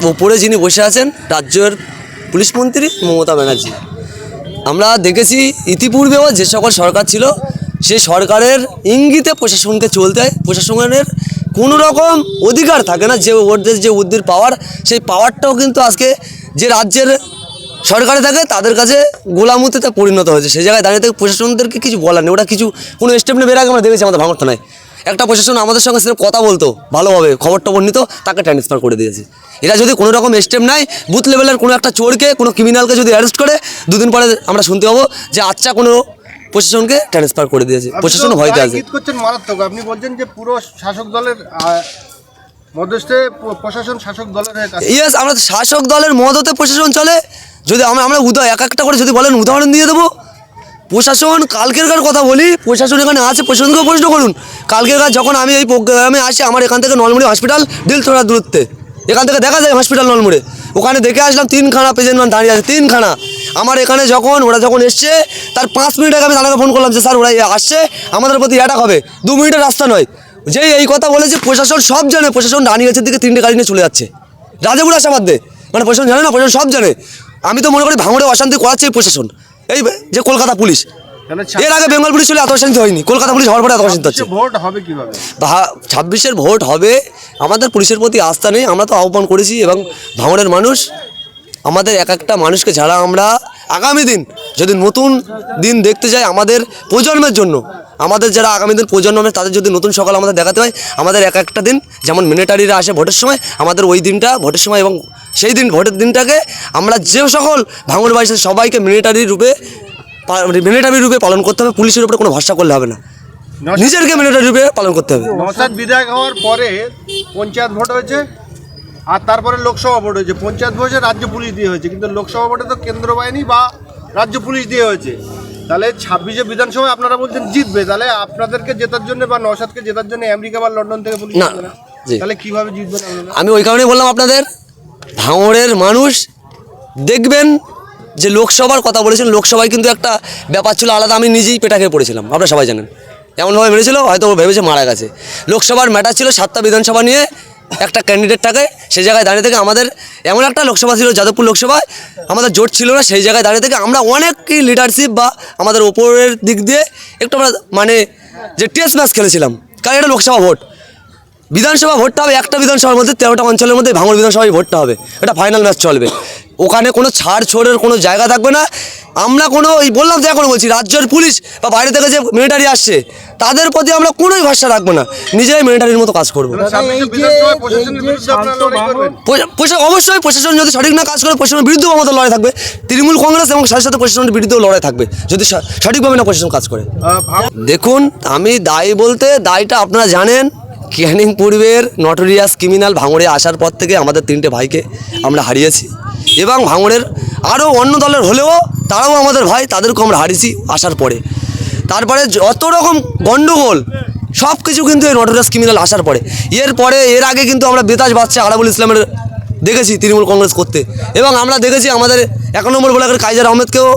ওপরে যিনি বসে আছেন রাজ্যের পুলিশ মন্ত্রী মমতা ব্যানার্জি। আমরা দেখেছি ইতিপূর্বেও যে সকল সরকার ছিল সেই সরকারের ইঙ্গিতে প্রশাসনকে চলতে হয়। প্রশাসনের কোনো রকম অধিকার থাকে না, যে ওদের যে উদ্দির পাওয়ার, সেই পাওয়ারটাও কিন্তু আজকে যে রাজ্যের সরকারে থাকে তাদের কাছে গোলামতিতে পরিণত হয়েছে। সেই জায়গায় দাঁড়িয়ে থেকে প্রশাসনদেরকে কিছু বলার নেই, ওরা কিছু কোনো স্টেপ নেবে। এর আগে আমরা দেখেছি আমাদের ভাঙড় থানায় একটা প্রশাসন আমাদের সঙ্গে সির্ফ কথা বলতো, ভালোভাবে খবর টবর নিত, তাকে ট্রান্সফার করে দিয়েছে। এরা যদি কোনো রকম স্টেপ নেয়, বুথ লেভেলের কোনো একটা চোরকে, কোনো ক্রিমিনালকে যদি অ্যারেস্ট করে, দুদিন পরে আমরা শুনতে পাবো যে আচ্ছা কোনো প্রশাসনকে ট্রান্সফার করে দিয়েছে। প্রশাসন ভয়তে আছে। মারাত্মক আপনি বলছেন যে পুরো শাসক দলের মধ্যস্থে প্রশাসন শাসক দলের ইয়েস, আমরা শাসক দলের মদতে প্রশাসন চলে। যদি আমরা এক একটা করে যদি বলেন উদাহরণ দিয়ে দেবো। প্রশাসন কালকেরকার কথা বলি, প্রশাসন এখানে আছে, প্রশাসনকেও প্রশ্ন করুন। কালকেরকার যখন আমি এই প্রোগ্রামে আসি, আমার এখান থেকে নলমুড়ি হসপিটাল দিলথোড়া দূরত্বে, এখান থেকে দেখা যায় হসপিটাল নলমুড়ে। ওখানে দেখে আসলাম 3খানা পেশেন্ট দাঁড়িয়ে আছে, 3খানা। আমার এখানে ওরা যখন এসছে তার 5 মিনিট আগে আমি তাদেরকে ফোন করলাম যে স্যার ওরা আসছে, আমাদের প্রতি অ্যাটাক হবে, 2 মিনিটের রাস্তা নয়। যেই এই কথা বলেছে প্রশাসন সব জানে, প্রশাসন রানীগঞ্জের দিকে 3টে গাড়ি নিয়ে চলে যাচ্ছে রাজাপুর আসাবাদ দিয়ে। মানে প্রশাসন জানে না, প্রশাসন সব জানে। আমি তো মনে করি ভাঙড়ে অশান্তি করাচ্ছে এই প্রশাসন, এই যে কলকাতা পুলিশ। এর আগে বেঙ্গল পুলিশ ছিল এত অশান্তি হয়নি, কলকাতা পুলিশ হওয়ার পরে এত অশান্তি হচ্ছে। ভোট হবে কিভাবে? 26-এর ভোট হবে। আমাদের পুলিশের প্রতি আস্থা নেই, আমরা তো আহ্বান করেছি। এবং ভাঙড়ের মানুষ, আমাদের এক একটা মানুষকে ছাড়া আমরা আগামী দিন যদি নতুন দিন দেখতে যাই আমাদের প্রজন্মের জন্য, আমাদের যারা আগামী দিন প্রজন্ম হবে তাদের যদি নতুন সকাল আমাদের দেখাতে হয়, আমাদের এক একটা দিন যেমন মিলিটারিরা আসে ভোটের সময়, আমাদের ওই দিনটা ভোটের সময় এবং সেই দিন ভোটের দিনটাকে আমরা যে সকল ভাঙড়বাসী সবাইকে মিলিটারি রূপে পালন করতে হবে। পুলিশের উপরে কোনো ভরসা করলে হবে না, নিজেরকে মিলিটারি রূপে পালন করতে হবে। নওশাদ বিধায়ক হওয়ার পরে পঞ্চায়েত ভোট হয়েছে, আর তারপরে লোকসভা ভোট হয়েছে। পঞ্চায়েত ভোটে রাজ্য পুলিশ দিয়ে হয়েছে, কিন্তু লোকসভা ভোটে তো কেন্দ্র বাহিনী বা রাজ্য পুলিশ দিয়ে হয়েছে। তাহলে 26-এ বিধানসভায় আপনারা বলছেন জিতবে, তাহলে আপনাদেরকে জেতার জন্য বা নওশাদকে জেতার জন্য আমেরিকা বা লন্ডন থেকে পুলিশ না, তাহলে কিভাবে জিতবেন? আমি ওই কারণেই বললাম আপনাদের, ভাঙড়ের মানুষ দেখবেন যে লোকসভার কথা বলেছেন, লোকসভায় কিন্তু একটা ব্যাপার ছিল আলাদা। আমি নিজেই পেটা খেয়ে পড়েছিলাম, আপনারা সবাই জানেন। এমনভাবে মেরেছিল হয়তো ও ভেবেছে মারা গেছে। লোকসভার ম্যাটার ছিল 7টা বিধানসভা নিয়ে একটা ক্যান্ডিডেট থাকে, সেই জায়গায় দাঁড়িয়ে থেকে আমাদের এমন একটা লোকসভা ছিল যাদবপুর লোকসভায়, আমাদের জোট ছিল না। সেই জায়গায় দাঁড়িয়ে থেকে আমরা অনেকই লিডারশিপ বা আমাদের ওপরের দিক দিয়ে একটু আমরা মানে যে টেস্ট ম্যাচ খেলেছিলাম। কারণ এটা লোকসভা ভোট, বিধানসভা ভোটটা হবে একটা বিধানসভার মধ্যে 13টা অঞ্চলের মধ্যে ভাঙড় বিধানসভায় ভোটটা হবে, এটা ফাইনাল ম্যাচ চলবে। ওখানে কোনো ছাড়ের কোনো জায়গা থাকবে না। আমরা কোনো বললাম তো, এখন বলছি রাজ্যের পুলিশ বা বাইরে থেকে যে মিলিটারি আসছে তাদের প্রতি আমরা কোনোই ভরসা রাখবো না, নিজেরাই মিলিটারির মতো কাজ করবো। অবশ্যই প্রশাসন যদি সঠিক না কাজ করে প্রশাসনের বিরুদ্ধেও আমাদের লড়াই থাকবে। তৃণমূল কংগ্রেস এবং সাথে সাথে প্রশাসনের বিরুদ্ধেও লড়াই থাকবে যদি সঠিকভাবে না প্রশাসন কাজ করে। দেখুন, আমি দায়ী বলতে দায়টা আপনারা জানেন, ক্যানিং পূর্বের নটোরিয়াস ক্রিমিনাল ভাঙড়ে আসার পর থেকে আমাদের 3টে ভাইকে আমরা হারিয়েছি। এবং ভাঙড়ের আরও অন্য দলের হলেও তারাও আমাদের ভাই, তাদেরকেও আমরা হারিয়েছি আসার পরে। তারপরে যত রকম গণ্ডগোল সব কিছু কিন্তু এই নটোরিয়াস ক্রিমিনাল আসার পরে। এর আগে কিন্তু আমরা বেতাজ বাচ্চা আরাবুল ইসলামের দেখেছি তৃণমূল কংগ্রেস করতে, এবং আমরা দেখেছি আমাদের 1 নম্বর ব্লকের কাইজার আহমেদকেও